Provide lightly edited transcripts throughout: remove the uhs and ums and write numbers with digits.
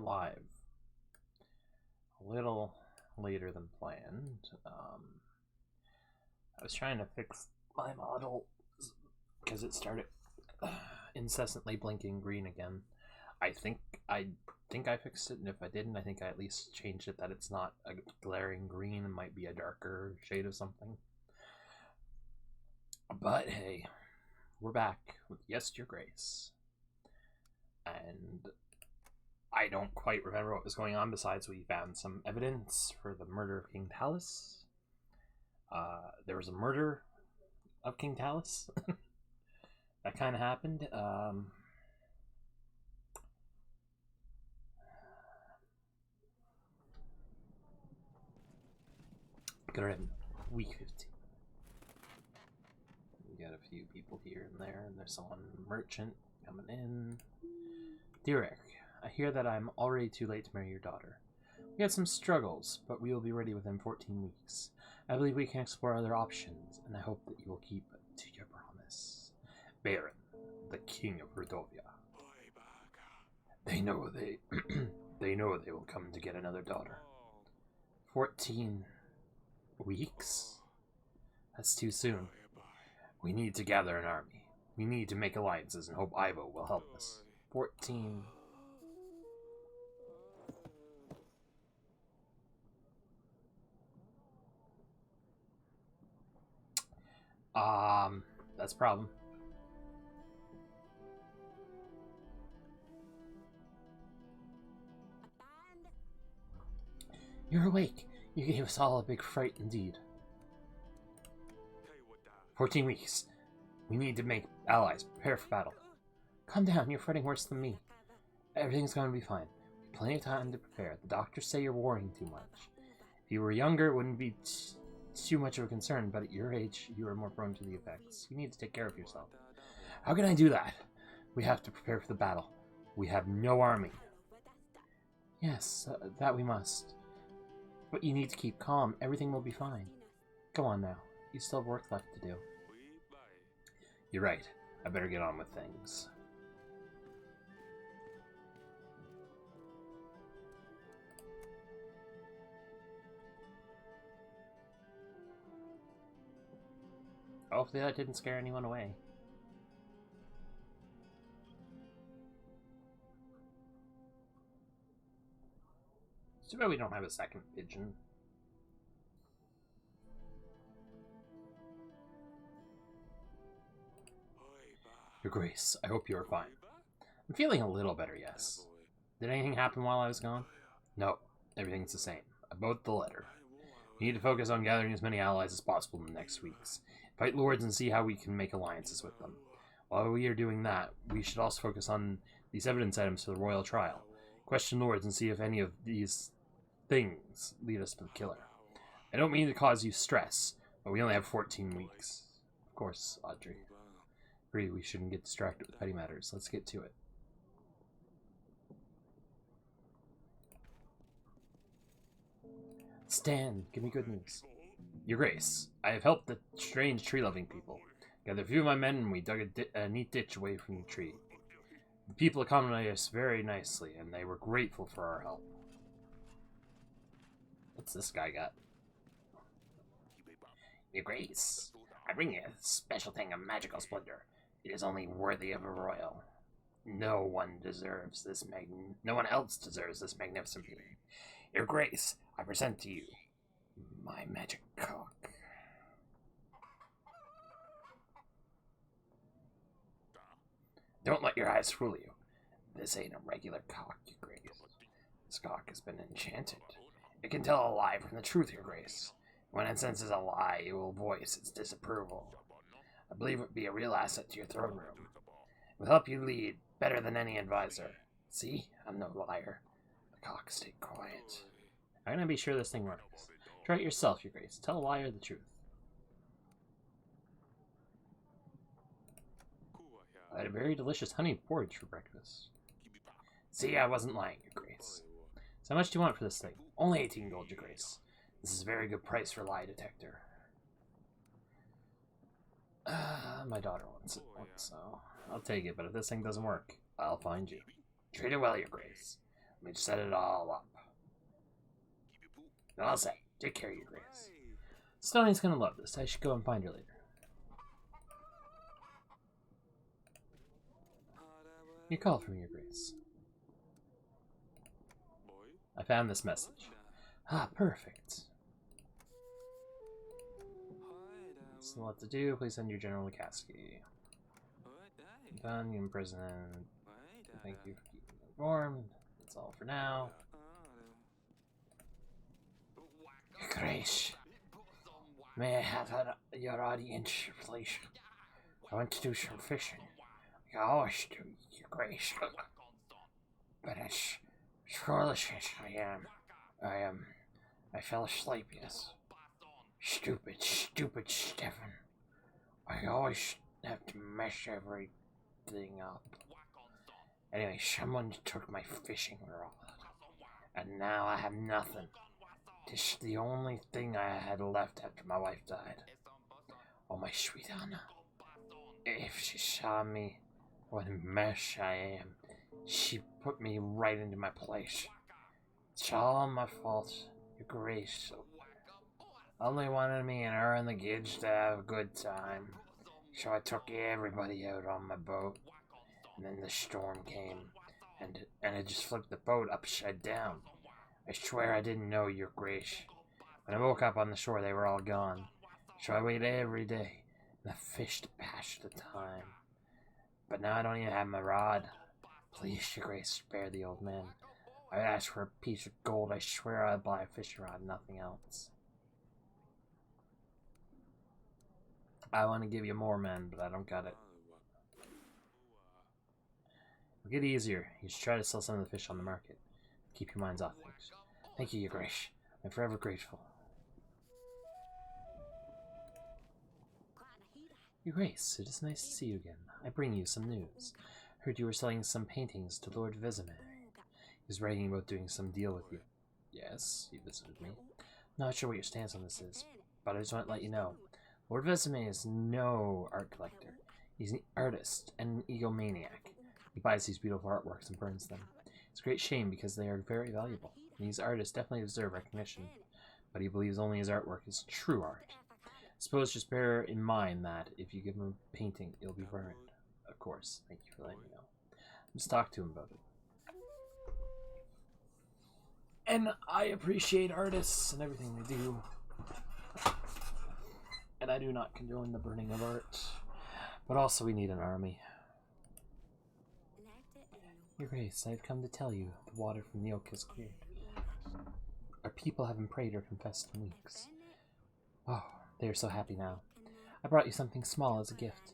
live. A little later than planned. I was trying to fix my model because it started incessantly blinking green again. I think I fixed it, and if I didn't, I think I at least changed it that it's not a glaring green. It might be a darker shade of something. But hey, we're back with Yes, Your Grace. And I don't quite remember what was going on besides we found some evidence for the murder of King Talus. There was a murder of King Talus. That kind of happened. Go ahead. Week 15. We got a few people here and there, and there's someone merchant coming in. Dear Eric, I hear that I'm already too late to marry your daughter. We had some struggles, but we will be ready within 14 weeks. I believe we can explore other options, and I hope that you will keep to your promise. Baron, the King of Redovia. They know they know they will come to get another daughter. 14 weeks? That's too soon. We need to gather an army. We need to make alliances and hope Ivo will help us. 14. That's a problem. You're awake. You gave us all a big fright indeed. 14 weeks. We need to make allies. Prepare for battle. Calm down. You're fretting worse than me. Everything's going to be fine. We have plenty of time to prepare. The doctors say you're worrying too much. If you were younger, it wouldn't be too much of a concern, but at your age, you are more prone to the effects. You need to take care of yourself. How can I do that? We have to prepare for the battle. We have no army. Yes, that we must. But you need to keep calm. Everything will be fine. Go on now. You still have work left to do. You're right. I better get on with things. Hopefully that didn't scare anyone away. It's too bad we don't have a second pigeon. Your Grace, I hope you are fine. I'm feeling a little better, yes. Did anything happen while I was gone? No, everything's the same. About the letter. We need to focus on gathering as many allies as possible in the next weeks. Fight lords and see how we can make alliances with them. While we are doing that, we should also focus on these evidence items for the royal trial. Question lords and see if any of these things lead us to the killer. I don't mean to cause you stress, but we only have 14 weeks. Of course, Audrey. Agree, we shouldn't get distracted with petty matters. Let's get to it. Stan, give me good news. Your Grace, I have helped the strange tree-loving people. Gathered a few of my men and we dug a neat ditch away from the tree. The people accommodated us very nicely, and they were grateful for our help. What's this guy got? Your Grace, I bring you a special thing of magical splendor. It is only worthy of a royal. No one else deserves this magnificent beauty. Your Grace, I present to you my magic cock. Don't let your eyes fool you. This ain't a regular cock, Your Grace. This cock has been enchanted. It can tell a lie from the truth, Your Grace. When it senses a lie, it will voice its disapproval. I believe it would be a real asset to your throne room. It will help you lead better than any advisor. See? I'm no liar. The cock stay quiet. I'm gonna be sure this thing works. Try it yourself, Your Grace. Tell a liar the truth. I had a very delicious honey porridge for breakfast. See, I wasn't lying, Your Grace. So how much do you want for this thing? Only 18 gold, Your Grace. This is a very good price for lie detector. My daughter wants it, so I'll take it, but if this thing doesn't work, I'll find you. Treat it well, Your Grace. Let me set it all up. And I'll say, take care of your Grace. Stoney's gonna love this. I should go and find her later. You called from your Grace. I found this message. Ah, perfect. That's a lot to do. Please send your General Lukaski. Done. You imprisoned. Thank you for keeping me informed. That's all for now. Your Grace, may I have your audience, please? I want to do some fishing. I always do, Your Grace. But it's foolishness. I fell asleep, yes. Stupid Stefan. I always have to mess everything up. Anyway, someone took my fishing rod, and now I have nothing. This is the only thing I had left after my wife died. Oh, my sweet Anna. If she saw me, what a mess I am. She put me right into my place. It's all my fault, Your Grace. Only wanted me and her and the kids to have a good time. So I took everybody out on my boat. And then the storm came, and it just flipped the boat upside down. I swear I didn't know, Your Grace. When I woke up on the shore, they were all gone. So I waited every day, and the fish to pass the time. But now I don't even have my rod. Please, Your Grace, spare the old man. I asked for a piece of gold. I swear I'd buy a fishing rod, nothing else. I want to give you more men, but I don't got it. Get easier. You should try to sell some of the fish on the market. Keep your minds off things. Thank you, Your Grace. I'm forever grateful. Your Grace, it is nice to see you again. I bring you some news. Heard you were selling some paintings to Lord Vesemir. He was writing about doing some deal with you. Yes, he visited me. Not sure what your stance on this is, but I just want to let you know. Lord Vesemir is no art collector. He's an artist and an egomaniac. He buys these beautiful artworks and burns them. It's a great shame because they are very valuable. These artists definitely deserve recognition, but he believes only his artwork is true art. Suppose just bear in mind that if you give him a painting, it'll be burned. Of course. Thank you for letting me know. Just talk to him about it. And I appreciate artists and everything they do. And I do not condone the burning of art. But also we need an army. Your Grace, I have come to tell you the water from the oak is cleared. Our people haven't prayed or confessed in weeks. Oh, they are so happy now. I brought you something small as a gift.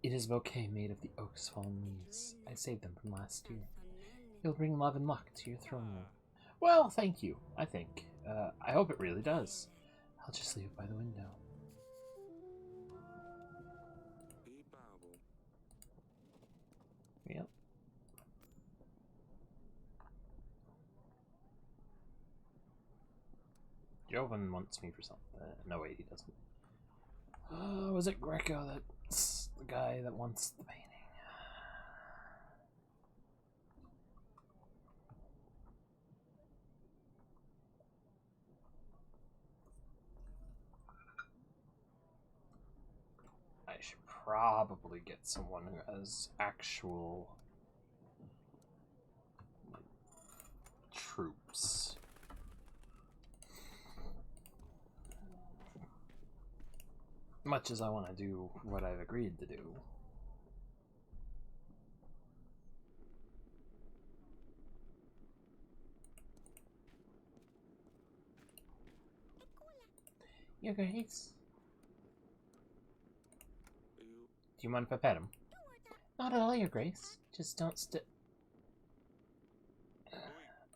It is a bouquet made of the oak's fallen leaves. I saved them from last year. It will bring love and luck to your throne room. Well, thank you, I think. I hope it really does. I'll just leave it by the window. Yep. Joven wants me for something. No, wait, he doesn't. Was it Greco that's the guy that wants the painting? I should probably get someone who has actual troops. Much as I want to do what I've agreed to do. Your Grace. Do you mind if I pet him? Not at all, Your Grace. Just don't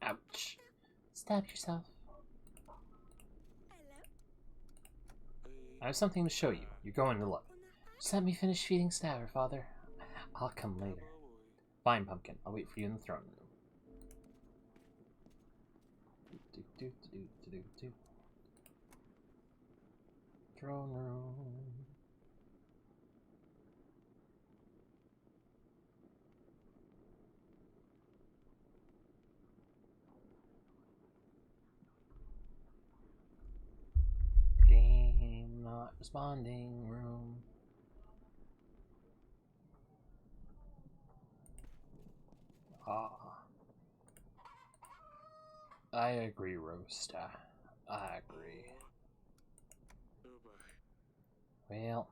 ouch. Stab yourself. I have something to show you. You're going to love it. Just let me finish feeding Stavr, Father. I'll come later. Fine, Pumpkin. I'll wait for you in the throne room. Throne room. Responding room. Ah. I agree, Rosta. I agree. Well.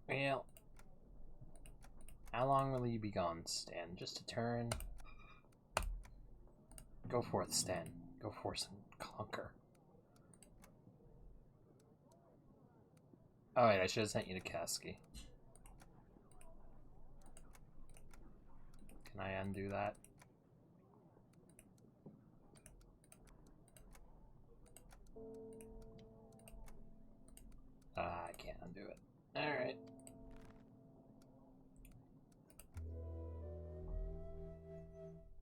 Well. How long will you be gone, Stan? Just a turn? Go forth, Stan. Go forth and conquer. Oh wait, I should have sent you to Kasky. Can I undo that? I can't undo it. Alright.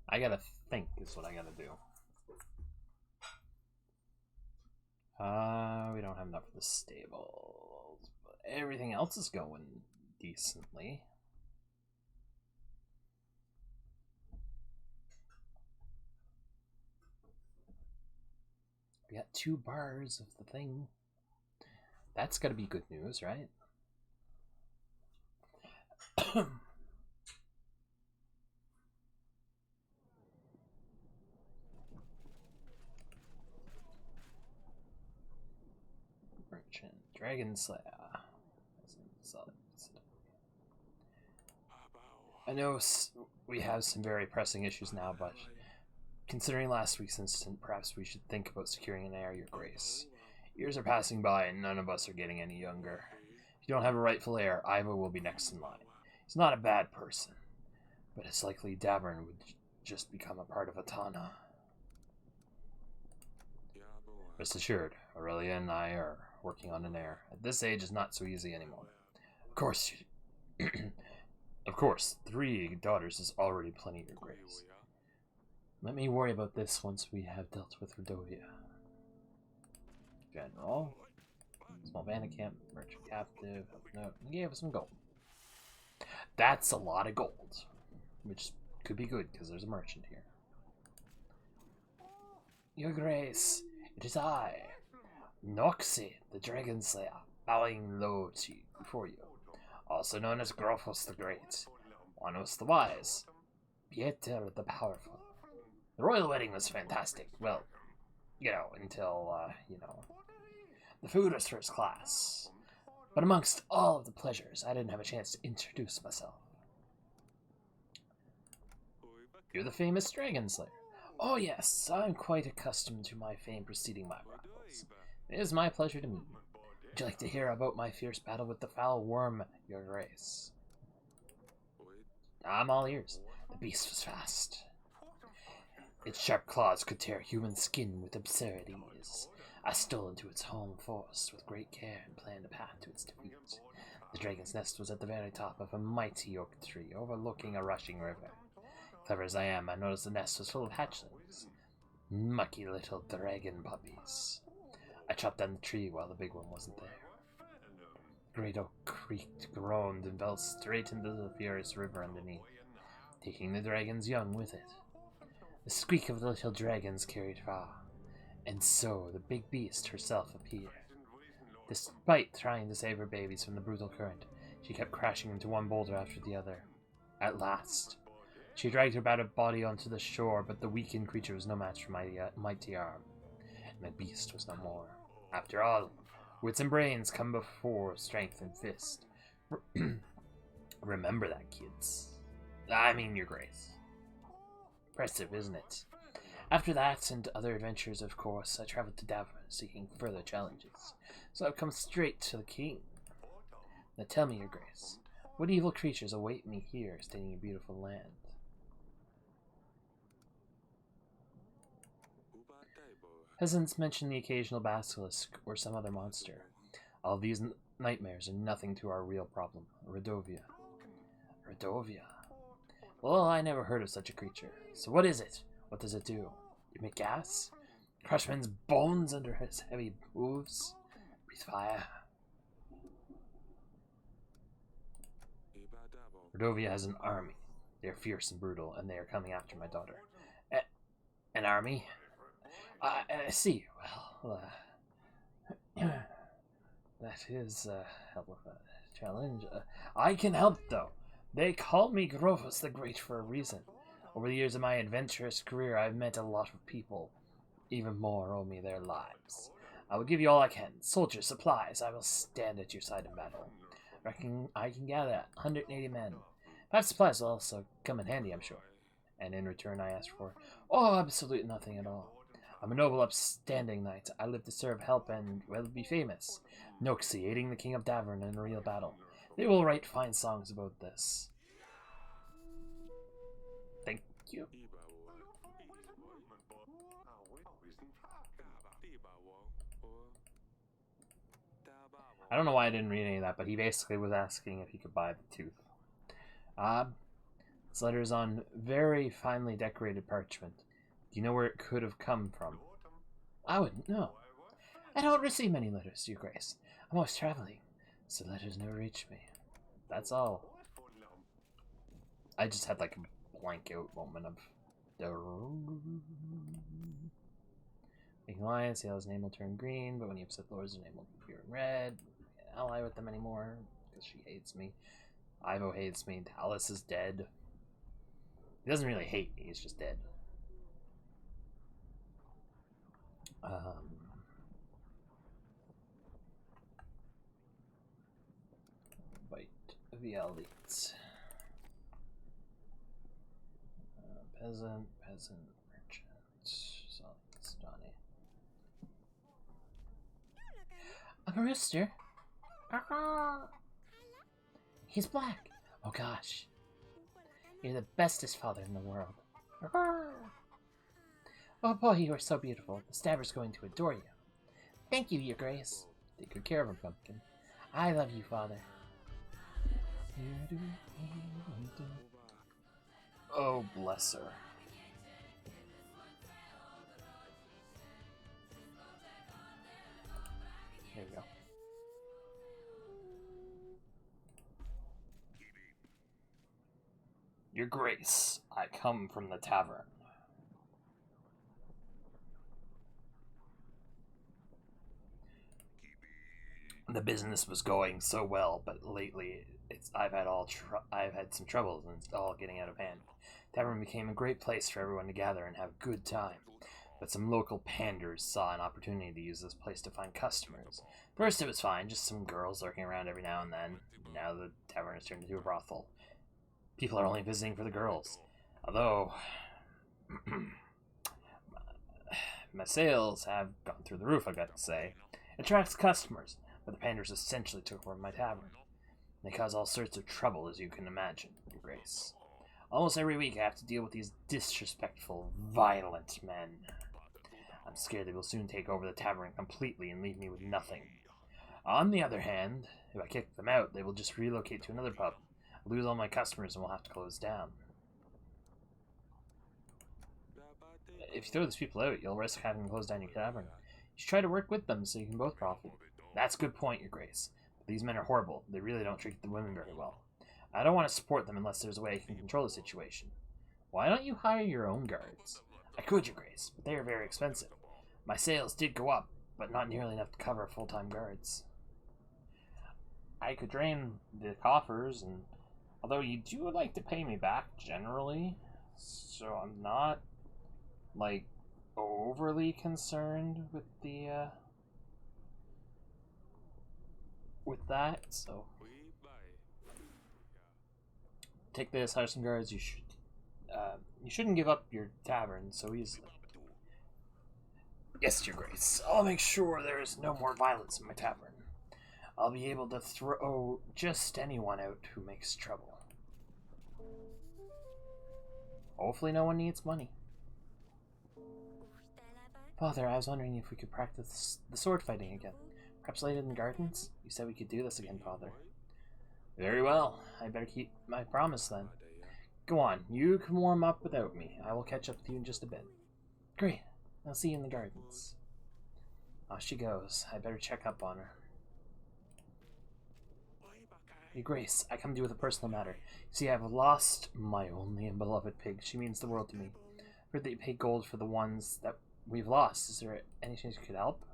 I gotta think is what I gotta do. We don't have enough for the stables, but everything else is going decently. We got 2 bars of the thing. That's gotta be good news, right? Merchant, Dragon Slayer. I know we have some very pressing issues now, but considering last week's incident, perhaps we should think about securing an heir, Your Grace. Years are passing by and none of us are getting any younger. If you don't have a rightful heir, Ivo will be next in line. He's not a bad person, but it's likely Davern would just become a part of Atana. Rest assured, Aurelia and I are working on an heir. At this age, it's not so easy anymore. Of course, of course, 3 daughters is already plenty, Your Grace. Let me worry about this once we have dealt with Redovia. General. Small bandit camp, merchant captive. No, he gave us some gold. That's a lot of gold. Which could be good, because there's a merchant here. Your Grace, it is I, Noxie, the Dragon Slayer, bowing low to you, before you. Also known as Grofos the Great, Wanos the Wise, Pieter the Powerful. The royal wedding was fantastic. Well, you know, until, the food was first class. But amongst all of the pleasures, I didn't have a chance to introduce myself. You're the famous Dragon Slayer. Oh yes, I'm quite accustomed to my fame preceding my rivals. It is my pleasure to meet you. Would you like to hear about my fierce battle with the foul worm, Your Grace? I'm all ears. The beast was fast. Its sharp claws could tear human skin with absurd ease. I stole into its home forest with great care and planned a path to its defeat. The dragon's nest was at the very top of a mighty oak tree overlooking a rushing river. Clever as I am, I noticed the nest was full of hatchlings. Mucky little dragon puppies. I chopped down the tree while the big one wasn't there. The great oak creaked, groaned, and fell straight into the furious river underneath, taking the dragon's young with it. The squeak of the little dragons carried far, and so the big beast herself appeared. Despite trying to save her babies from the brutal current, she kept crashing into one boulder after the other. At last, she dragged her battered body onto the shore, but the weakened creature was no match for my mighty arm, and the beast was no more. After all, wits and brains come before strength and fist. Remember that, kids. I mean, Your Grace. Impressive, isn't it? After that, and other adventures, of course, I traveled to Davern, seeking further challenges. So I've come straight to the king. Now tell me, Your Grace, what evil creatures await me here, staying in your beautiful land? Peasants mention the occasional basilisk or some other monster. All these nightmares are nothing to our real problem, Redovia. Redovia? Well, I never heard of such a creature. So what is it? What does it do? You make gas? Crush men's bones under his heavy hooves? Breathe fire? Redovia has an army. They are fierce and brutal, and they are coming after my daughter. An army? I see. Well, that is a hell of a challenge. I can help, though. They call me Grovus the Great for a reason. Over the years of my adventurous career, I've met a lot of people. Even more owe me their lives. I will give you all I can. Soldiers, supplies. I will stand at your side in battle. Reckon I can gather 180 men. 5 supplies will also come in handy, I'm sure. And in return I ask for, oh, absolutely nothing at all. I'm a noble, upstanding knight. I live to serve, help, and, well, be famous. Noxie, aiding the King of Davern in a real battle. They will write fine songs about this. Thank you. I don't know why I didn't read any of that, but he basically was asking if he could buy the tooth. This letter is on very finely decorated parchment. Do you know where it could have come from? I wouldn't know. I don't receive many letters, Your Grace. I'm always traveling, so letters never reach me. That's all. I just had like a blank out moment of... Making alliance, Yale's name will turn green, but when you upset Lords, her name will appear in red. I can't ally with them anymore, because she hates me. Ivo hates me. Dallas is dead. He doesn't really hate me, he's just dead. Bite the elites. Peasant, merchant. Selling a rooster? He's black. Oh gosh. You're the bestest father in the world. Oh boy, you are so beautiful. The Stabber's going to adore you. Thank you, Your Grace. Take good care of him, Pumpkin. I love you, Father. Oh, bless her. There we go. Your Grace, I come from the tavern. The business was going so well, but lately I've had some troubles and it's all getting out of hand. Tavern became a great place for everyone to gather and have a good time, but some local panders saw an opportunity to use this place to find customers. First it was fine, just some girls lurking around every now and then. Now the tavern has turned into a brothel. People are only visiting for the girls. Although my sales have gone through the roof, I've got to say. It attracts customers, but the panders essentially took over my tavern. They cause all sorts of trouble, as you can imagine, Your Grace. Almost every week I have to deal with these disrespectful, violent men. I'm scared they will soon take over the tavern completely and leave me with nothing. On the other hand, if I kick them out, they will just relocate to another pub. I'll lose all my customers and we'll have to close down. If you throw these people out, you'll risk having to close down your tavern. You should try to work with them so you can both profit. That's a good point, Your Grace. But these men are horrible. They really don't treat the women very well. I don't want to support them unless there's a way I can control the situation. Why don't you hire your own guards? I could, Your Grace, but they are very expensive. My sales did go up, but not nearly enough to cover full-time guards. I could drain the coffers, and although you do like to pay me back generally, so I'm not like overly concerned with the with that. So take this, hire some guards. You shouldn't give up your tavern so easily. Yes, Your Grace. I'll make sure there is no more violence in my tavern. I'll be able to throw just anyone out who makes trouble. Hopefully no one needs money. Father, I was wondering if we could practice the sword fighting again. Perhaps later in the gardens? You said we could do this again, Father. Very well. I better keep my promise then. Go on, you can warm up without me. I will catch up with you in just a bit. Great. I'll see you in the gardens. Off she goes. I better check up on her. Your Grace, I come to you with a personal matter. See, I have lost my only and beloved pig. She means the world to me. I've heard that you pay gold for the ones that we've lost. Is there any chance you could help?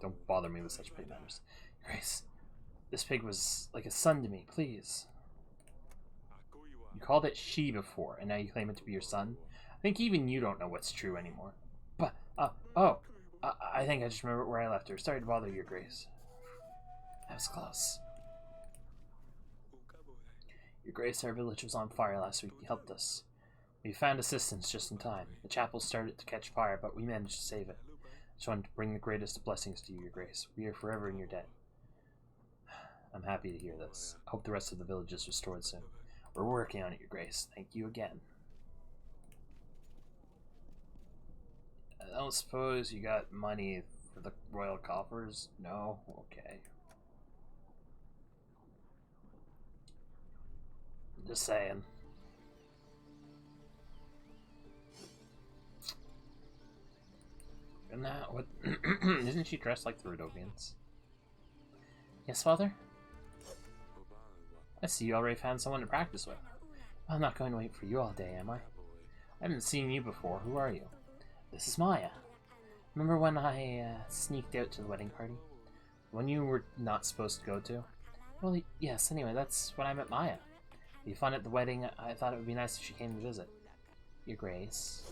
Don't bother me with such pig matters. Your Grace, this pig was like a son to me, please. You called it she before, and now you claim it to be your son? I think even you don't know what's true anymore. But, I think I just remembered where I left her. Sorry to bother you, Your Grace. That was close. Your Grace, our village was on fire last week. You helped us. We found assistance just in time. The chapel started to catch fire, but we managed to save it. I just wanted to bring the greatest of blessings to you, Your Grace. We are forever in your debt. I'm happy to hear this. I hope the rest of the village is restored soon. We're working on it, Your Grace. Thank you again. I don't suppose you got money for the royal coffers? No? Okay. Just saying. And that what isn't she dressed like the Rodovians? Yes, Father? I see you already found someone to practice with. I'm not going to wait for you all day, am I? I haven't seen you before. Who are you? This is Maya. Remember when I sneaked out to the wedding party? One you were not supposed to go to? Well, yes, anyway, that's when I met Maya. It'd be fun at the wedding. I thought it would be nice if she came to visit. Your Grace.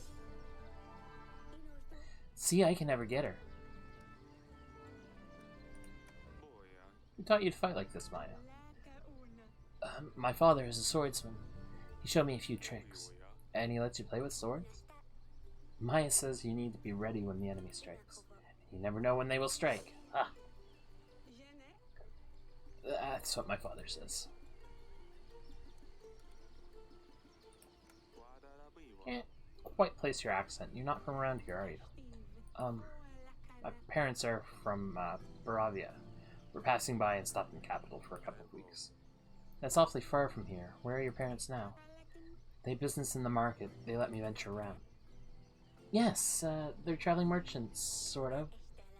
See, I can never get her. Who taught you to fight like this, Maya? My father is a swordsman. He showed me a few tricks. And he lets you play with swords? Maya says you need to be ready when the enemy strikes. You never know when they will strike. Ah. That's what my father says. Can't quite place your accent. You're not from around here, are you? My parents are from Baravia. We're passing by and stopped in the capital for a couple of weeks. That's awfully far from here. Where are your parents now? They business in the market. They let me venture around. Yes, they're traveling merchants, sort of.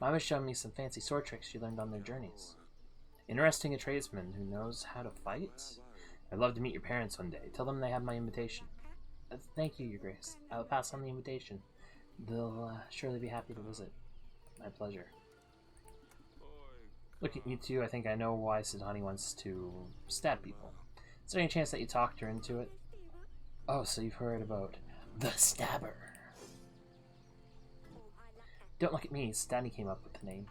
Mama's shown me some fancy sword tricks she learned on their journeys. Interesting a tradesman who knows how to fight? I'd love to meet your parents one day. Tell them they have my invitation. Thank you, Your Grace. I'll pass on the invitation. They'll surely be happy to visit. My pleasure. Look at you two, I think I know why Sidani wants to stab people. Is there any chance that you talked her into it? Oh, so you've heard about the Stabber. Don't look at me, Sidani came up with the name.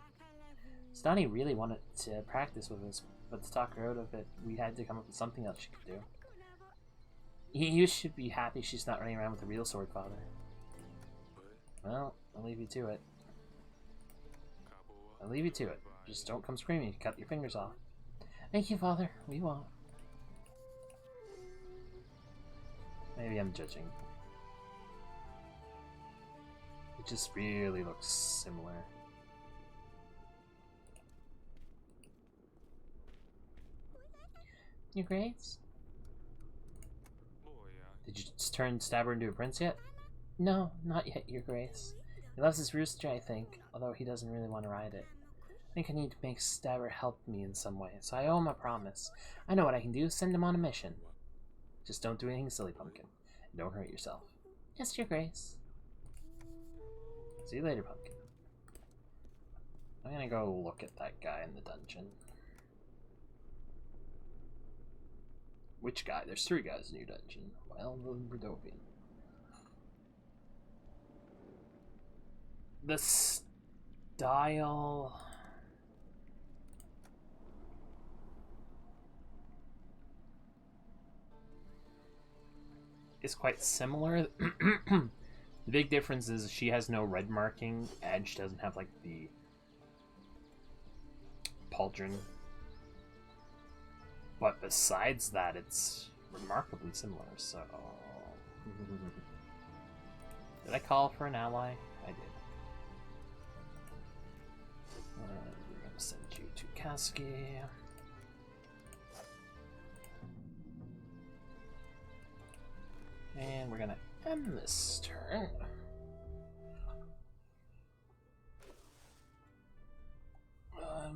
Sidani really wanted to practice with us, but to talk her out of it, we had to come up with something else she could do. You should be happy she's not running around with a real sword, Father. Well, I'll leave you to it. I'll leave you to it. Just don't come screaming if you cut your fingers off. Thank you, Father. We won't. Maybe I'm judging. It just really looks similar. Your Grace? Did you just turn Stabber into a prince yet? No, not yet, Your Grace. He loves his rooster, I think, although he doesn't really want to ride it. I think I need to make Stabber help me in some way, so I owe him a promise. I know what I can do. Send him on a mission. Just don't do anything silly, Pumpkin. And don't hurt yourself. Yes, Your Grace. See you later, Pumpkin. I'm gonna go look at that guy in the dungeon. Which guy? There's 3 guys in your dungeon. Well, the Rodovian. The style... is quite similar. The big difference is she has no red marking and she doesn't have like the pauldron. But besides that, it's remarkably similar, so... Did I call for an ally? I did. We're gonna send you to Kasky. And we're gonna end this turn.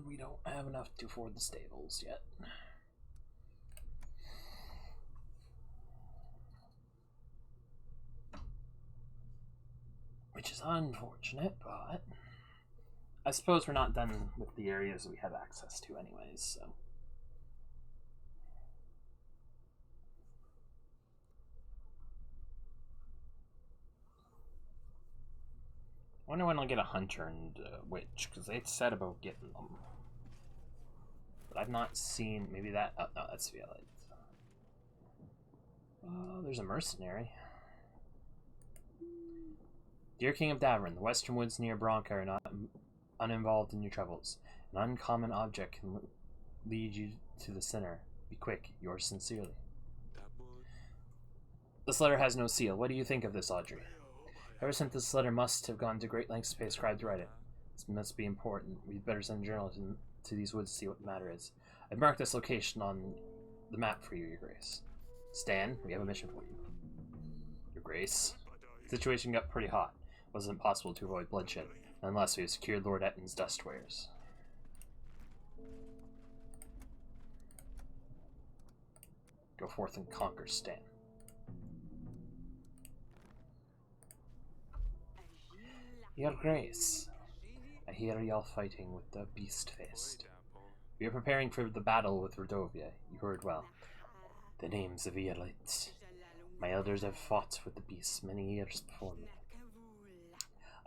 We don't have enough to afford the stables yet. Which is unfortunate, but I suppose we're not done with the areas we have access to anyways, so. I wonder when I'll get a hunter and a witch, because they said about getting them. But I've not seen, maybe that, oh no, that's Violite. There's a mercenary. Dear King of Davern, the western woods near Bronca are not uninvolved in your troubles. An uncommon object can lead you to the center. Be quick, yours sincerely. This letter has no seal. What do you think of this, Audrey? Ever since this letter must have gone to great lengths to pay a scribe to write it. This must be important. We'd better send a journalist to these woods to see what the matter is. I've marked this location on the map for you, Your Grace. Stan, we have a mission for you. Your Grace. The situation got pretty hot. It wasn't possible to avoid bloodshed, unless we have secured Lord Etton's dust wares. Go forth and conquer, Stan. Your Grace, I hear y'all fighting with the Beast-Faced. We are preparing for the battle with Rodovia. You heard well. The name's of Violite. My elders have fought with the beasts many years before me.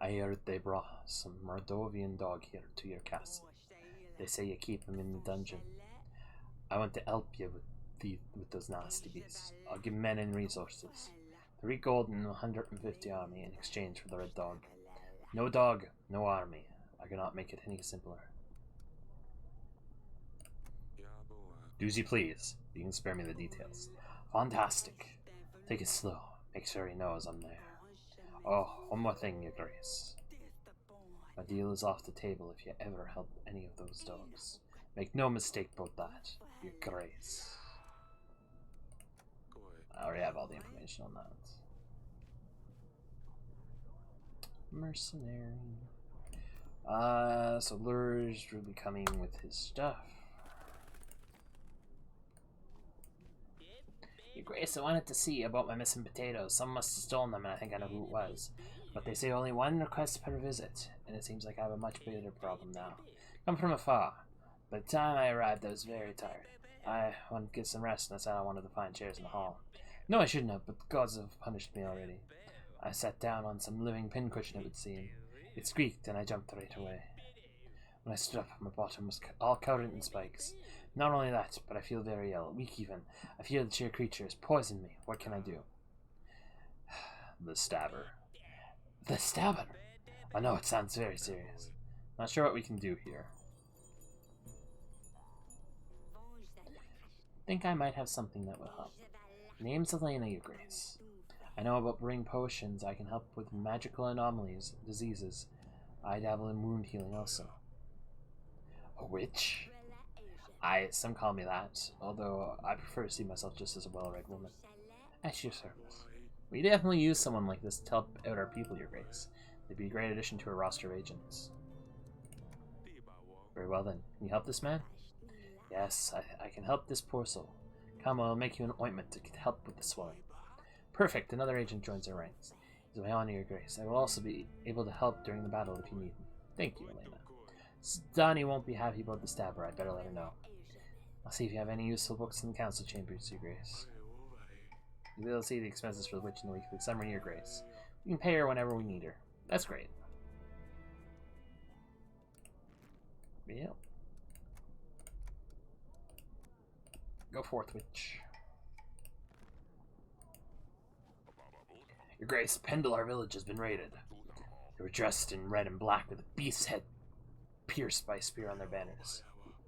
I heard they brought some Mordovian dog here to your castle. They say you keep him in the dungeon. I want to help you with those nasty beasts. I'll give men and resources. 3 gold and 150 army in exchange for the red dog. No dog, no army. I cannot make it any simpler. Do as you please. You can spare me the details. Fantastic. Take it slow. Make sure he knows I'm there. Oh, one more thing, Your Grace. My deal is off the table if you ever help any of those dogs. Make no mistake about that, Your Grace. I already have all the information on that. Mercenary. So Lur's really coming with his stuff. Your Grace, I wanted to see about my missing potatoes. Someone must have stolen them, and I think I know who it was. But they say only 1 request per visit, and it seems like I have a much bigger problem now. Come from afar. By the time I arrived, I was very tired. I wanted to get some rest, and I said I wanted to find chairs in the hall. No, I shouldn't have, but the gods have punished me already. I sat down on some living pincushion, it would seem. It squeaked, and I jumped right away. When I stood up, my bottom was all covered in spikes. Not only that, but I feel very ill, weak even. I fear the sheer creature has poisoned me. What can I do? The Stabber. The Stabber? I know, it sounds very serious. Not sure what we can do here. Think I might have something that will help. Name's Elena, Your Grace. I know about brewing potions. I can help with magical anomalies, diseases. I dabble in wound healing also. A witch? Some call me that, although I prefer to see myself just as a well-read woman. At your service. We definitely use someone like this to help out our people, Your Grace. They'd be a great addition to our roster of agents. Very well then. Can you help this man? Yes, I can help this poor soul. Come, I'll make you an ointment to help with the swelling. Perfect, another agent joins our ranks. It's my honor, Your Grace. I will also be able to help during the battle if you need me. Thank you, Elena. Donnie won't be happy about the Stabber. I'd better let her know. I'll see if you have any useful books in the council chambers, Your Grace. You'll be able to see the expenses for the witch in the weekly summary, Your Grace. We can pay her whenever we need her. That's great. Yep. Go forth, witch. Your Grace, Pendalar village has been raided. They were dressed in red and black with a beast's head pierced by a spear on their banners.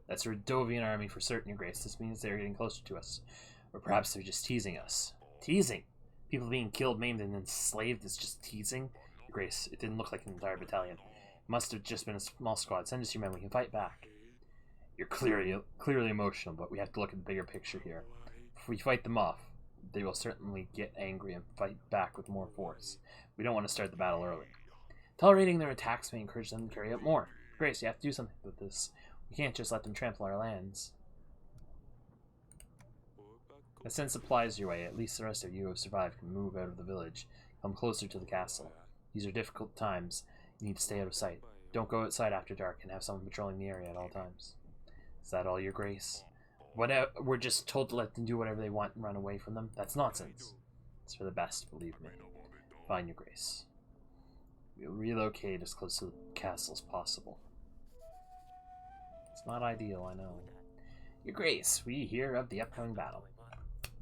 That's a Rodovian army for certain, Your Grace. This means they're getting closer to us. Or perhaps they're just teasing us. Teasing? People being killed, maimed, and enslaved is just teasing? Your Grace, it didn't look like an entire battalion. It must have just been a small squad. Send us your men. We can fight back. You're clearly emotional, but we have to look at the bigger picture here. If we fight them off, they will certainly get angry and fight back with more force. We don't want to start the battle early. Tolerating their attacks may encourage them to carry out more. Grace, you have to do something with this. You can't just let them trample our lands. I send supplies your way. At least the rest of you who have survived can move out of the village. Come closer to the castle. These are difficult times. You need to stay out of sight. Don't go outside after dark and have someone patrolling the area at all times. Is that all, Your Grace? We're just told to let them do whatever they want and run away from them? That's nonsense. It's for the best, believe me. Fine, Your Grace. We'll relocate as close to the castle as possible. It's not ideal, I know. Your Grace, we hear of the upcoming battle.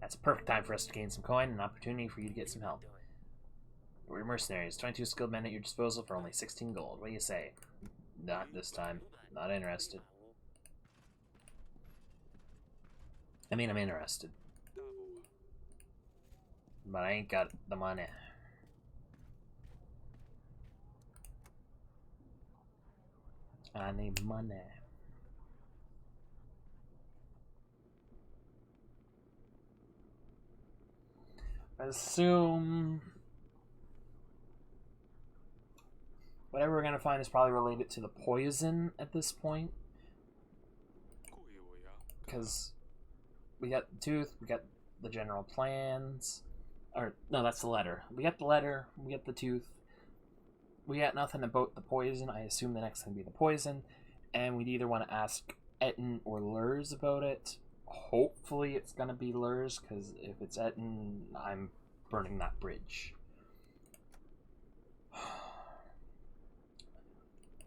That's a perfect time for us to gain some coin and an opportunity for you to get some help. We're mercenaries, 22 skilled men at your disposal for only 16 gold. What do you say? Not this time. Not interested. I mean, I'm interested. But I ain't got the money. I need money. I assume whatever we're gonna find is probably related to the poison at this point. Because we got the tooth, we got the general plans. Or, no, that's the letter. We got the letter, we got the tooth. We got nothing about the poison. I assume the next thing will be the poison. And we'd either want to ask Etten or Lurs about it. Hopefully it's going to be Lurs, because if it's Etten, I'm burning that bridge.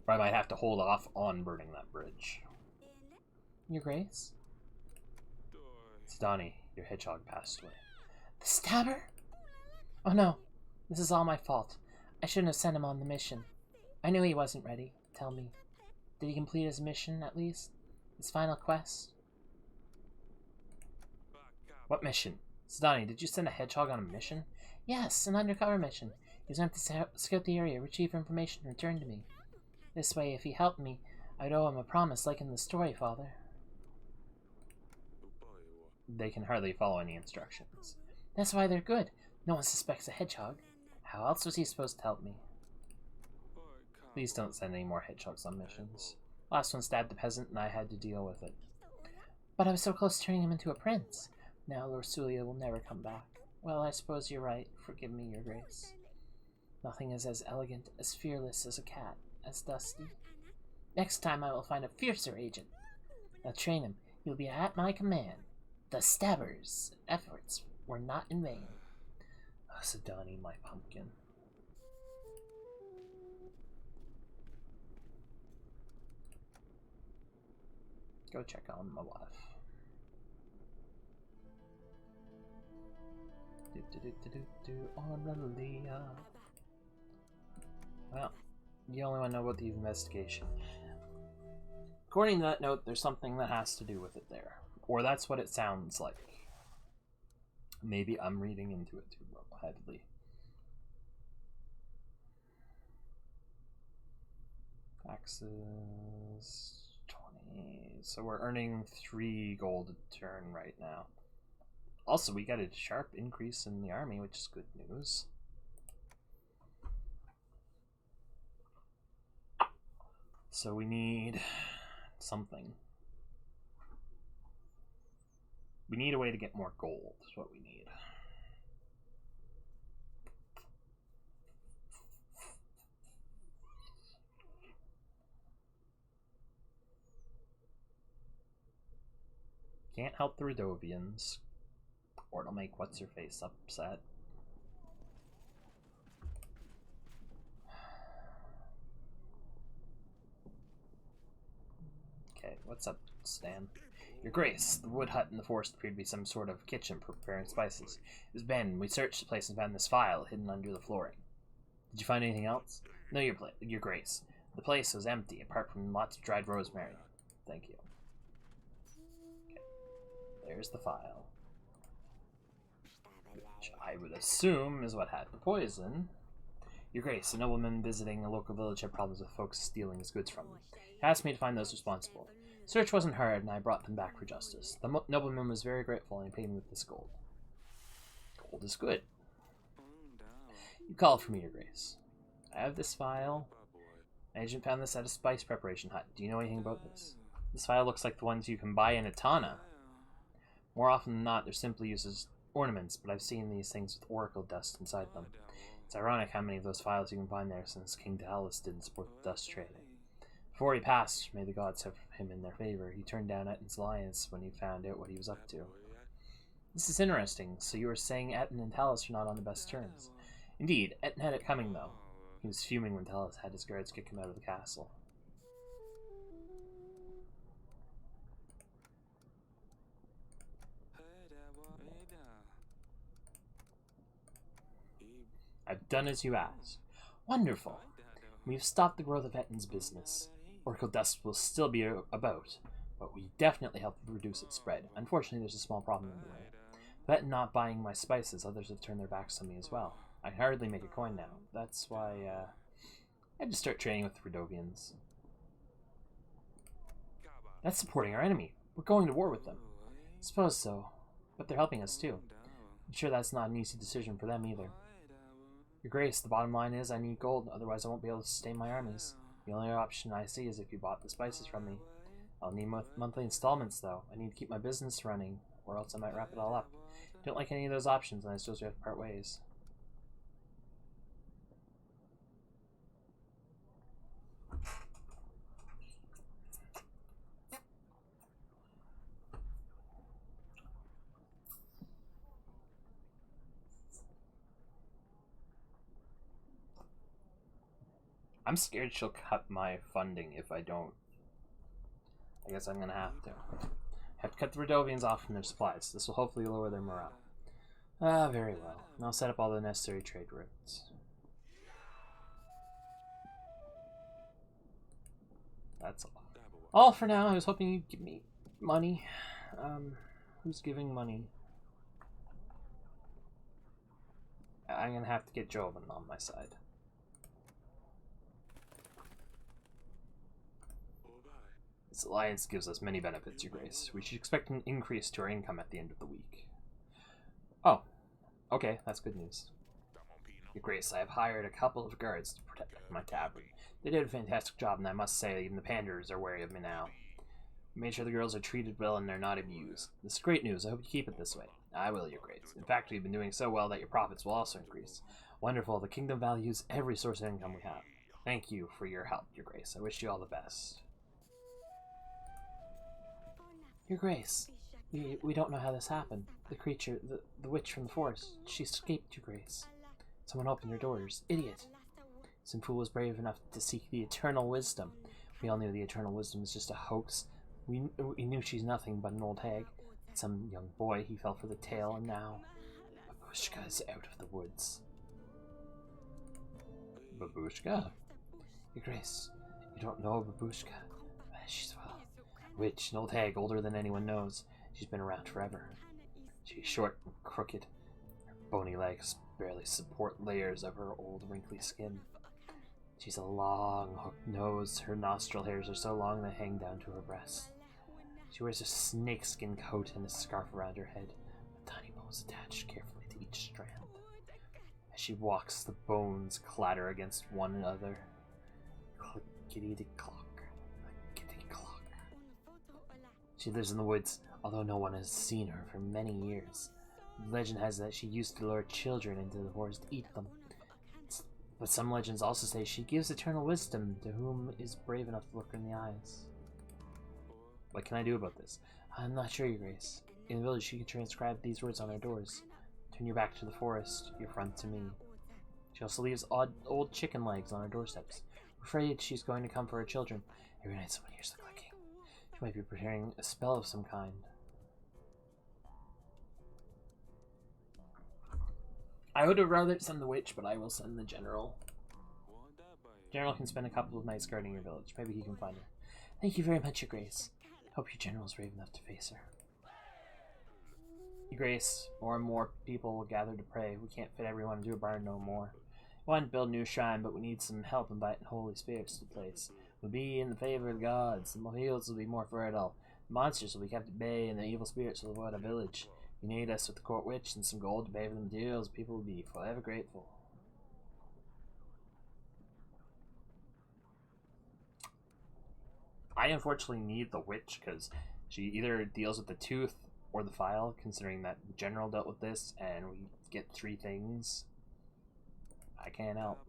Or I might have to hold off on burning that bridge. Your Grace? Sidani, your hedgehog passed away. The stabber? Oh no, this is all my fault. I shouldn't have sent him on the mission. I knew he wasn't ready. Tell me, did he complete his mission at least? His final quest? What mission? Sidani, did you send a hedgehog on a mission? Yes, an undercover mission. He was meant to scout the area, retrieve information, and return to me. This way, if he helped me, I'd owe him a promise like in the story, Father. They can hardly follow any instructions. That's why they're good. No one suspects a hedgehog. How else was he supposed to help me? Please don't send any more hedgehogs on missions. Last one stabbed a peasant and I had to deal with it. But I was so close to turning him into a prince. Now Lorsulia will never come back. Well, I suppose you're right. Forgive me, Your Grace. Nothing is as elegant, as fearless as a cat, as dusty. Next time I will find a fiercer agent. I'll train him. He'll be at my command. The stabber's efforts were not in vain. Oh, Sidani, my pumpkin. Go check on my wife. Aurelia. Well, you only want to know about the investigation. According to that note, there's something that has to do with it there. Or that's what it sounds like. Maybe I'm reading into it too heavily. Taxes 20. So we're earning 3 gold a turn right now. Also, we got a sharp increase in the army, which is good news. So we need something. We need a way to get more gold, is what we need. Can't help the Radovians, or it'll make what's-her-face upset. Okay, what's up, Stan? Your Grace, the wood hut in the forest appeared to be some sort of kitchen for preparing spices. It was abandoned. We searched the place and found this file hidden under the flooring. Did you find anything else? No, Your Grace. The place was empty, apart from lots of dried rosemary. Thank you. Okay. There's the file. Which I would assume is what had the poison. Your Grace, a nobleman visiting a local village had problems with folks stealing his goods from him. He asked me to find those responsible. Search wasn't hard, and I brought them back for justice. The nobleman was very grateful, and he paid me with this gold. Gold is good. You called for me, Your Grace. I have this file. My agent found this at a spice preparation hut. Do you know anything about this? This file looks like the ones you can buy in Etana. More often than not, they're simply used as ornaments, but I've seen these things with oracle dust inside them. It's ironic how many of those files you can find there, since King Dallas didn't support the dust trading. Before he passed, may the gods have him in their favor, he turned down Etten's alliance when he found out what he was up to. This is interesting. So you were saying Etten and Talos are not on the best terms. Indeed, Etten had it coming, though. He was fuming when Talos had his guards kick him out of the castle. I've done as you asked. Wonderful. We've stopped the growth of Etten's business. Oracle dust will still be about, but we definitely helped reduce its spread. Unfortunately, there's a small problem in the way. With Etten not buying my spices, others have turned their backs on me as well. I can hardly make a coin now. That's why I had to start trading with the Rodovians. That's supporting our enemy. We're going to war with them. I suppose so, but they're helping us too. I'm sure that's not an easy decision for them either. Your Grace, the bottom line is I need gold, otherwise I won't be able to sustain my armies. The only option I see is if you bought the spices from me. I'll need monthly installments, though. I need to keep my business running, or else I might wrap it all up. I don't like any of those options, and I suppose we have to part ways. I'm scared she'll cut my funding if I don't. I guess I'm gonna have to. Have to cut the Rodovians off from their supplies. This will hopefully lower their morale. Ah, very well. I'll set up all the necessary trade routes. That's all. All for now. I was hoping you'd give me money. Who's giving money? I'm gonna have to get Jovan on my side. This alliance gives us many benefits, Your Grace. We should expect an increase to our income at the end of the week. Oh, okay, that's good news. Your Grace, I have hired a couple of guards to protect my tavern. They did a fantastic job, and I must say, even the panders are wary of me now. We made sure the girls are treated well and they're not abused. This is great news. I hope you keep it this way. I will, Your Grace. In fact, we've been doing so well that your profits will also increase. Wonderful. The kingdom values every source of income we have. Thank you for your help, Your Grace. I wish you all the best. Your Grace, we don't know how this happened. The creature, the witch from the forest, she escaped, Your Grace. Someone opened your doors. Idiot. Sinfu was brave enough to seek the eternal wisdom. We all knew the eternal wisdom was just a hoax. We knew she's nothing but an old hag. Some young boy, he fell for the tale, and now Babushka is out of the woods. Babushka? Your Grace, you don't know Babushka? She's witch, an old hag, older than anyone knows. She's been around forever. She's short and crooked. Her bony legs barely support layers of her old wrinkly skin. She's a long hooked nose. Her nostril hairs are so long they hang down to her breast. She wears a snakeskin coat and a scarf around her head, with tiny bones attached carefully to each strand. As she walks, the bones clatter against one another. Clickety-clock. She lives in the woods, although no one has seen her for many years. The legend has that she used to lure children into the forest to eat them. But some legends also say she gives eternal wisdom to whom is brave enough to look her in the eyes. What can I do about this? I'm not sure, Your Grace. In the village, she can transcribe these words on our doors. Turn your back to the forest, your front to me. She also leaves old chicken legs on our doorsteps. We're afraid she's going to come for her children. Every night someone hears the clicking. She might be preparing a spell of some kind. I would have rather send the witch, but I will send the general. General can spend a couple of nights guarding your village. Maybe he can find her. Thank you very much, Your Grace. Hope your general is brave enough to face her. Your Grace, more and more people will gather to pray. We can't fit everyone into a barn no more. We want to build a new shrine, but we need some help inviting holy spirits to the place. We'll be in the favor of the gods. The fields will be more fertile. The monsters will be kept at bay, and the evil spirits will avoid our village. You need us with the court witch and some gold to pay for the materials. People will be forever grateful. I unfortunately need the witch because she either deals with the tooth or the file, considering that the general dealt with this and we get 3 things. I can't help.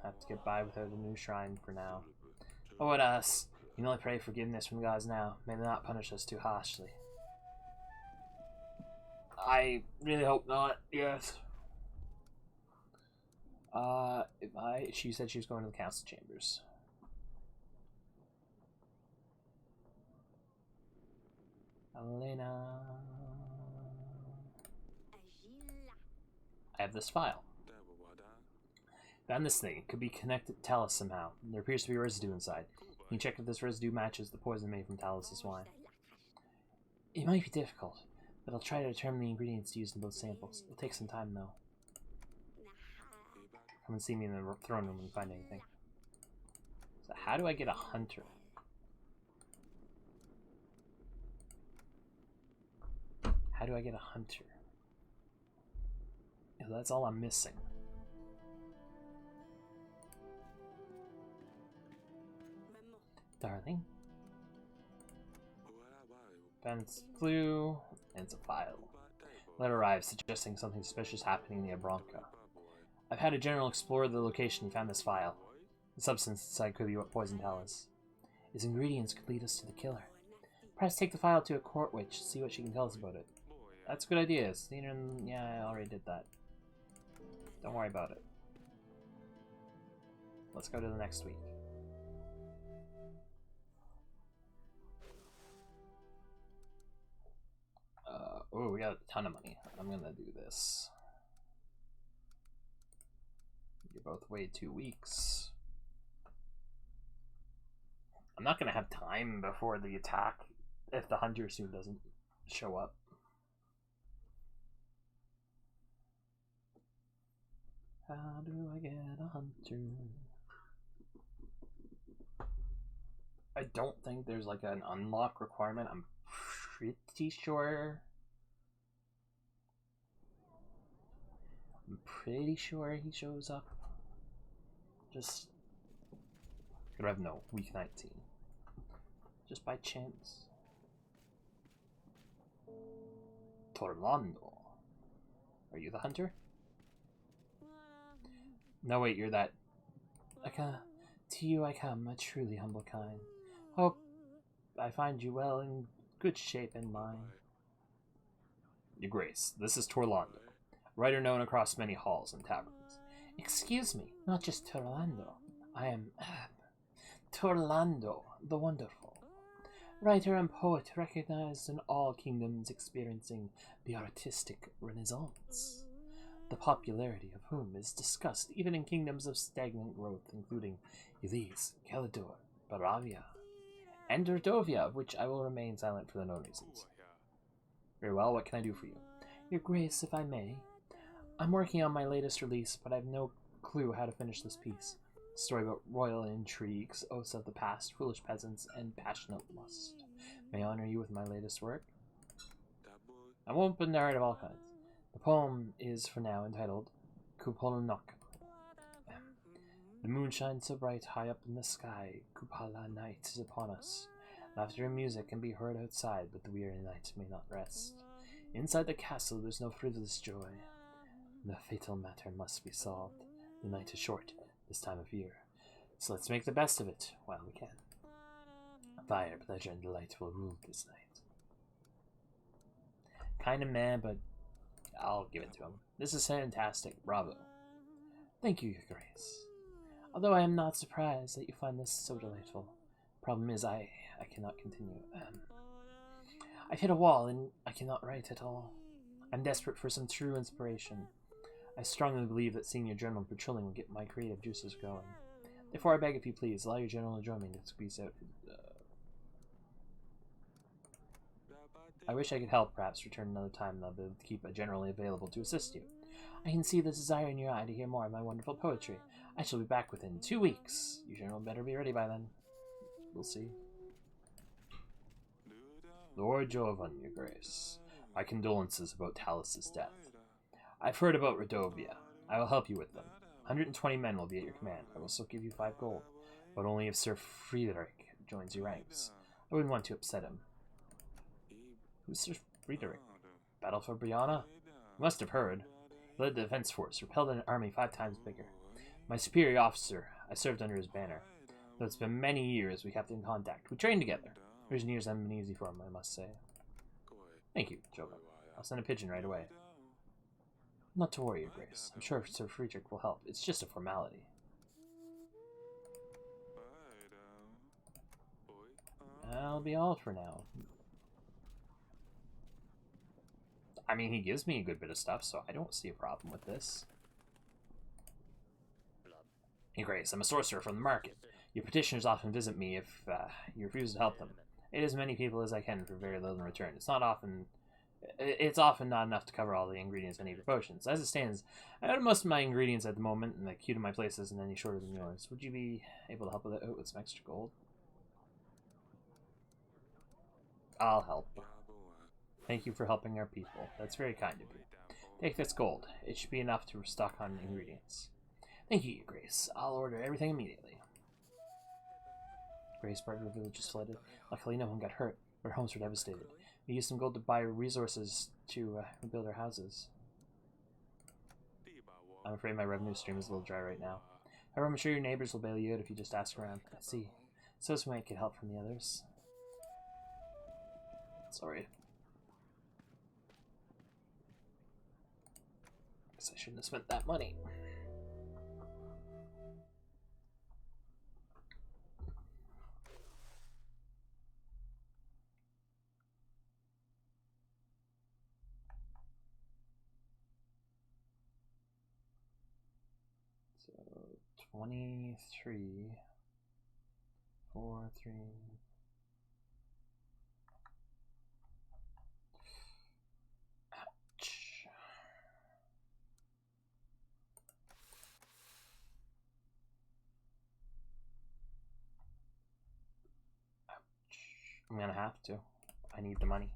Have to get by without a new shrine for now. Oh, what us? You can only pray forgiveness from the gods now. May they not punish us too harshly. I really hope not, yes. She said she was going to the council chambers. Elena. I have this file. Found this thing. It could be connected to Talus somehow. There appears to be residue inside. Can you check if this residue matches the poison made from Talus's wine? It might be difficult, but I'll try to determine the ingredients used in both samples. It'll take some time, though. Come and see me in the throne room when you find anything. So how do I get a hunter? How do I get a hunter? Yeah, that's all I'm missing. Darling. Found its clue, and it's a file. Letter arrives suggesting something suspicious happening near Bronca. I've had a general explore the location and found this file. The substance inside could be what poisoned Talus. Its ingredients could lead us to the killer. Perhaps take the file to a court witch, see what she can tell us about it. That's a good idea. Yeah, I already did that. Don't worry about it. Let's go to the next week. Oh, we got a ton of money. I'm gonna do this. You're both away 2 weeks. I'm not gonna have time before the attack if the hunter soon doesn't show up. How do I get a hunter? I don't think there's like an unlock requirement. I'm pretty sure. I'm pretty sure he shows up. Just could have no week 19. Just by chance. Torlando. Are you the hunter? No, wait, you're that. To you I come, a truly humble kind. Hope I find you well in good shape and mind. Your Grace, this is Torlando, writer known across many halls and taverns. Excuse me, not just Torlando. I am Torlando the Wonderful, writer and poet recognized in all kingdoms experiencing the artistic renaissance, the popularity of whom is discussed even in kingdoms of stagnant growth, including Elise, Calidor, Baravia, and Redovia, of which I will remain silent for the known reasons. Very well, what can I do for you? Your Grace, if I may. I'm working on my latest release, but I have no clue how to finish this piece. A story about royal intrigues, oaths of the past, foolish peasants, and passionate lust. May I honor you with my latest work? I'm open to art of all kinds. The poem is, for now, entitled Kupolonok. The moon shines so bright high up in the sky, Kupala night is upon us. Laughter and music can be heard outside, but the weary night may not rest. Inside the castle there's no frivolous joy. The fatal matter must be solved. The night is short this time of year, so let's make the best of it while we can. Fire, pleasure, and delight will rule this night. Kinda meh, but I'll give it to him. This is fantastic. Bravo. Thank you, Your Grace. Although I am not surprised that you find this so delightful. Problem is, I cannot continue. I've hit a wall and I cannot write at all. I'm desperate for some true inspiration. I strongly believe that seeing your general patrolling will get my creative juices going. Therefore, I beg if you please, allow your general to join me to squeeze out. I wish I could help, perhaps return another time, and I'll be able to keep a generally available to assist you. I can see the desire in your eye to hear more of my wonderful poetry. I shall be back within 2 weeks. Your general better be ready by then. We'll see. Lord Jovan, Your Grace. My condolences about Talus's death. I've heard about Redovia. I will help you with them. 120 men will be at your command. I will also give you 5 gold, but only if Sir Friedrich joins your ranks. I wouldn't want to upset him. Who's Sir Friedrich? Battle for Brianna? You must have heard. He led the defense force, repelled an army 5 times bigger. My superior officer, I served under his banner. Though it's been many years, we kept in contact. We trained together. Recent years haven't been easy for him, I must say. Thank you, Joven. I'll send a pigeon right away. Not to worry, Your Grace. I'm sure Sir Friedrich will help. It's just a formality. That'll be all for now. I mean, he gives me a good bit of stuff, so I don't see a problem with this. Your Grace, I'm a sorcerer from the market. Your petitioners often visit me if you refuse to help them. Aid as many people as I can for very little in return. It's often not enough to cover all the ingredients I need for potions. As it stands, I own most of my ingredients at the moment, and the queue to my place isn't any shorter than yours. Would you be able to help with it with some extra gold? I'll help. Thank you for helping our people. That's very kind of you. Take this gold. It should be enough to restock on ingredients. Thank you, Your Grace. I'll order everything immediately. Grace, part of the village is flooded. Luckily, no one got hurt. Our homes were devastated. We used some gold to buy resources to rebuild our houses. I'm afraid my revenue stream is a little dry right now. However, I'm sure your neighbors will bail you out if you just ask around. I see. So we might get help from the others. Sorry. Guess I shouldn't have spent that money. So 23, 4, 3. I'm gonna have to. I need the money.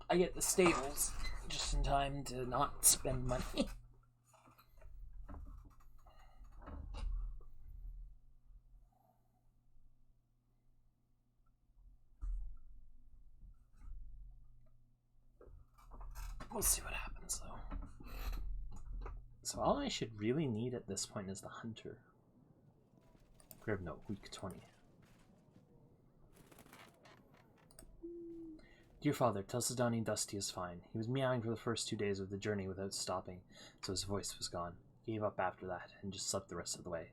I get the stables just in time to not spend money. We'll see what happens though. So all I should really need at this point is the hunter. Note, week 20. Dear father, tell Sidani Dusty is fine. He was meowing for the first 2 days of the journey without stopping, so his voice was gone. He gave up after that, and just slept the rest of the way.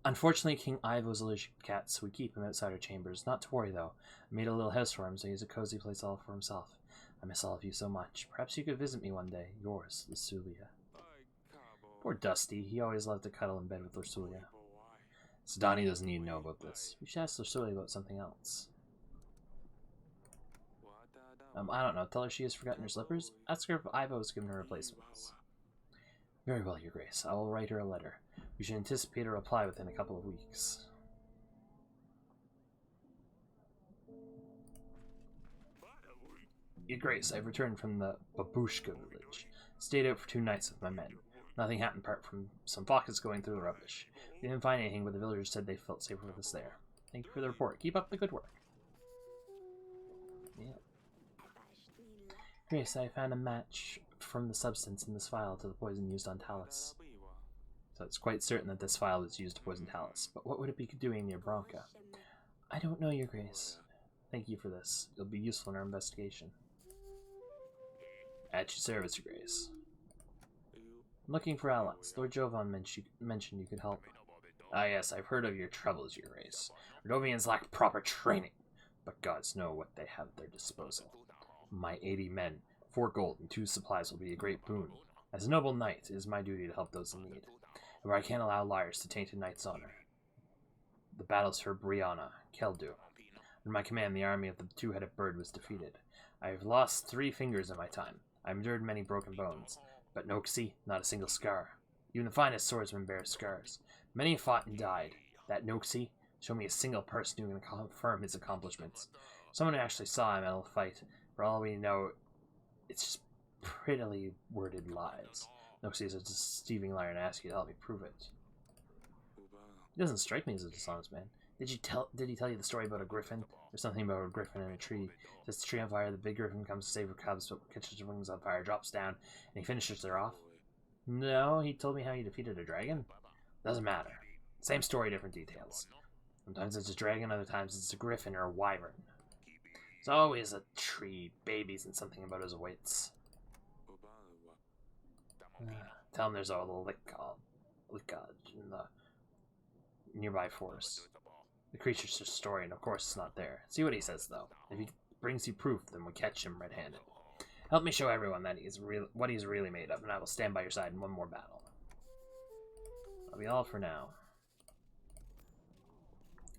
Unfortunately, King Ivo is allergic to cats, so we keep him outside our chambers. Not to worry, though. I made a little house for him, so he has a cozy place all for himself. I miss all of you so much. Perhaps you could visit me one day. Yours, Lusulia. Poor Dusty. He always loved to cuddle in bed with Lusulia. Sidani doesn't need to know about this. We should ask Lusulia about something else. I don't know. Tell her she has forgotten her slippers. Ask her if Ivo has given her replacements. Very well, Your Grace. I will write her a letter. We should anticipate a reply within a couple of weeks. Your Grace, I've returned from the Babushka village. Stayed out for 2 nights with my men. Nothing happened apart from some foxes going through the rubbish. We didn't find anything, but the villagers said they felt safer with us there. Thank you for the report. Keep up the good work. Yeah. Grace, I found a match from the substance in this vial to the poison used on Talus. So it's quite certain that this vial was used to poison Talus. But what would it be doing near Bronca? I don't know, Your Grace. Thank you for this. It'll be useful in our investigation. At your service, Your Grace. I'm looking for Alex. Lord Jovan mentioned you could help. Ah yes, I've heard of your troubles, Your Grace. Rodovians lack proper training, but gods know what they have at their disposal. My 80 men, 4 gold, and 2 supplies will be a great boon. As a noble knight, it is my duty to help those in need. However, I can't allow liars to taint a knight's honor. The battles for Brianna, Keldu. Under my command, the army of the 2-headed bird was defeated. I have lost 3 fingers in my time. I have endured many broken bones. But Noxie, not a single scar. Even the finest swordsman bears scars. Many fought and died. That Noxie, show me a single person who can confirm his accomplishments. Someone who actually saw him in a fight. For all we know, it's just prettily worded lies. Noxie is a deceiving liar and I ask you to help me prove it. He doesn't strike me as a dishonest man. Did he tell you the story about a griffin? There's something about a griffin in a tree. Sets the tree on fire, the big griffin comes to save her cubs, but catches the wings on fire, drops down, and he finishes her off? No, he told me how he defeated a dragon. Doesn't matter. Same story, different details. Sometimes it's a dragon, other times it's a griffin or a wyvern. It's always a tree, babies, and something about his wits. Tell him there's a Lickod in the nearby forest. The creature's just a story, and of course it's not there. See what he says, though. If he brings you proof, then we'll catch him red-handed. Help me show everyone that what he's really made of, and I will stand by your side in one more battle. That'll be all for now.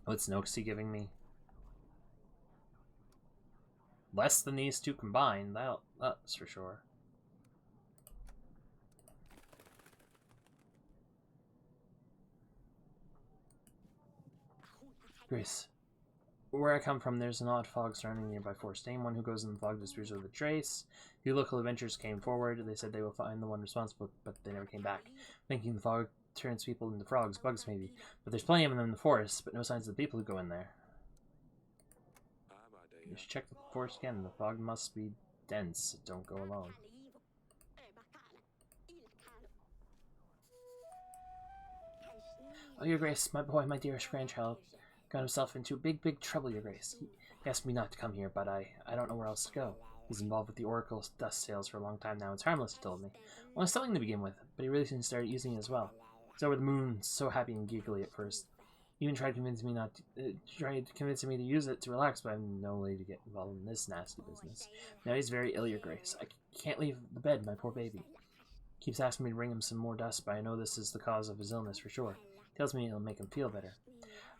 What's Noxie giving me? Less than these two combined, that's for sure. Grace, where I come from, there's an odd fog surrounding the nearby forest. Anyone who goes in the fog disappears with a trace. A few local adventurers came forward. They said they will find the one responsible, but they never came back. Thinking the fog turns people into frogs, bugs maybe. But there's plenty of them in the forest, but no signs of the people who go in there. You should check the forest again. The fog must be dense. Don't go alone. Oh, Your Grace, my boy, my dearest grandchild, got himself into big trouble, Your Grace. He asked me not to come here, but I don't know where else to go. He's involved with the Oracle dust sales for a long time now. It's harmless, he told me. Well, it's selling to begin with, but he really soon started using it as well. He's over the moon, so happy and giggly at first. He even tried convincing me to use it to relax, but I'm no way to get involved in this nasty business. Now he's very ill, Your Grace. I can't leave the bed, my poor baby. Keeps asking me to bring him some more dust, but I know this is the cause of his illness for sure. Tells me it'll make him feel better.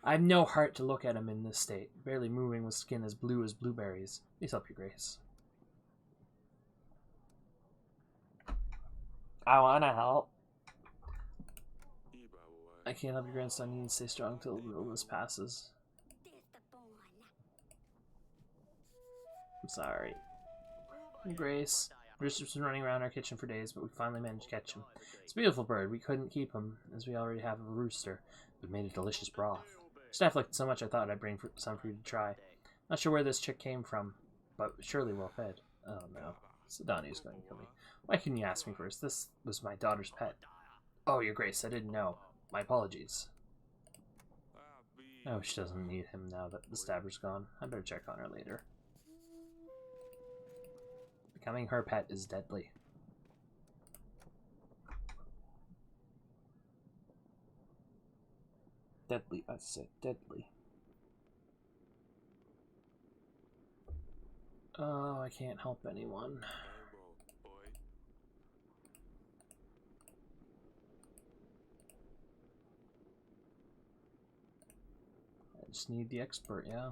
I have no heart to look at him in this state, barely moving with skin as blue as blueberries. Please help, Your Grace. I wanna help. I can't help your grandson. You need to stay strong till the illness passes. I'm sorry. Grace. Rooster's been running around our kitchen for days, but we finally managed to catch him. It's a beautiful bird. We couldn't keep him, as we already have a rooster, but made a delicious broth. Staff liked it so much I thought I'd bring some for you to try. Not sure where this chick came from, but surely well fed. Oh no. Sidoni's going to kill me. Why couldn't you ask me first? This was my daughter's pet. Oh, Your Grace, I didn't know. My apologies. Oh, she doesn't need him now that the stabber's gone. I better check on her later. Becoming her pet is deadly. Deadly, I said deadly. Oh, I can't help anyone. I just need the expert, yeah.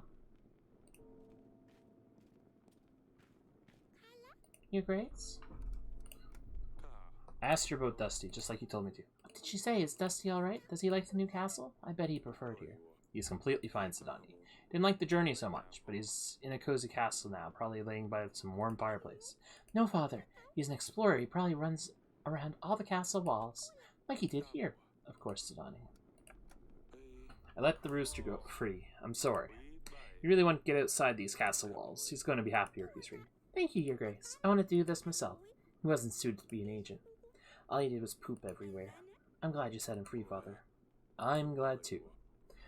Your Grace? I asked her about Dusty, just like you told me to. What did she say? Is Dusty alright? Does he like the new castle? I bet he preferred here. He's completely fine, Sidani. Didn't like the journey so much, but he's in a cozy castle now, probably laying by some warm fireplace. No, Father. He's an explorer. He probably runs around all the castle walls, like he did here. Of course, Sidani. I let the rooster go free. I'm sorry. You really want to get outside these castle walls. He's going to be happier if he's free. Thank you, Your Grace. I want to do this myself. He wasn't suited to be an agent. All he did was poop everywhere. I'm glad you set him free, Father. I'm glad too.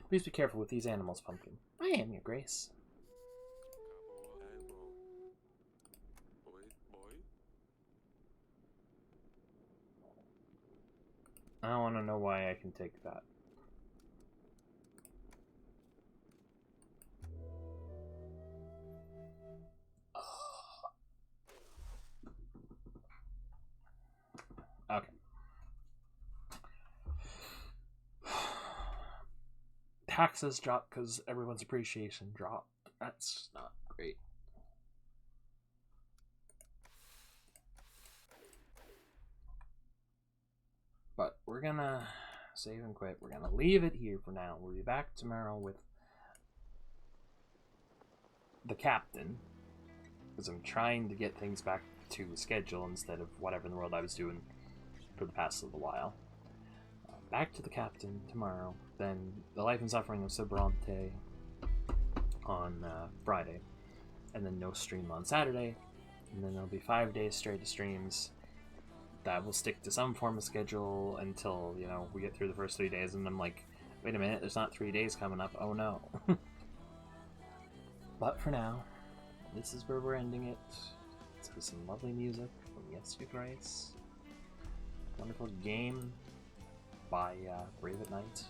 Please be careful with these animals, Pumpkin. I am, Your Grace. I want to know why I can take that. Okay. Taxes dropped because everyone's appreciation dropped. That's not great. But we're gonna save and quit. We're gonna leave it here for now. We'll be back tomorrow with the captain, because I'm trying to get things back to schedule instead of whatever in the world I was doing for the past little while. back to the captain tomorrow. Then the life and suffering of Sobrante on Friday, and then no stream on Saturday, and then there'll be 5 days straight of streams. That will stick to some form of schedule until, you know, we get through the first 3 days, and I'm like, wait a minute, there's not 3 days coming up. Oh no. But for now, this is where we're ending it. It's with some lovely music from Yes Your Grace. Wonderful game by Brave at Night.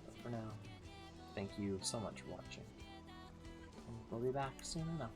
But for now, thank you so much for watching. And we'll be back soon enough.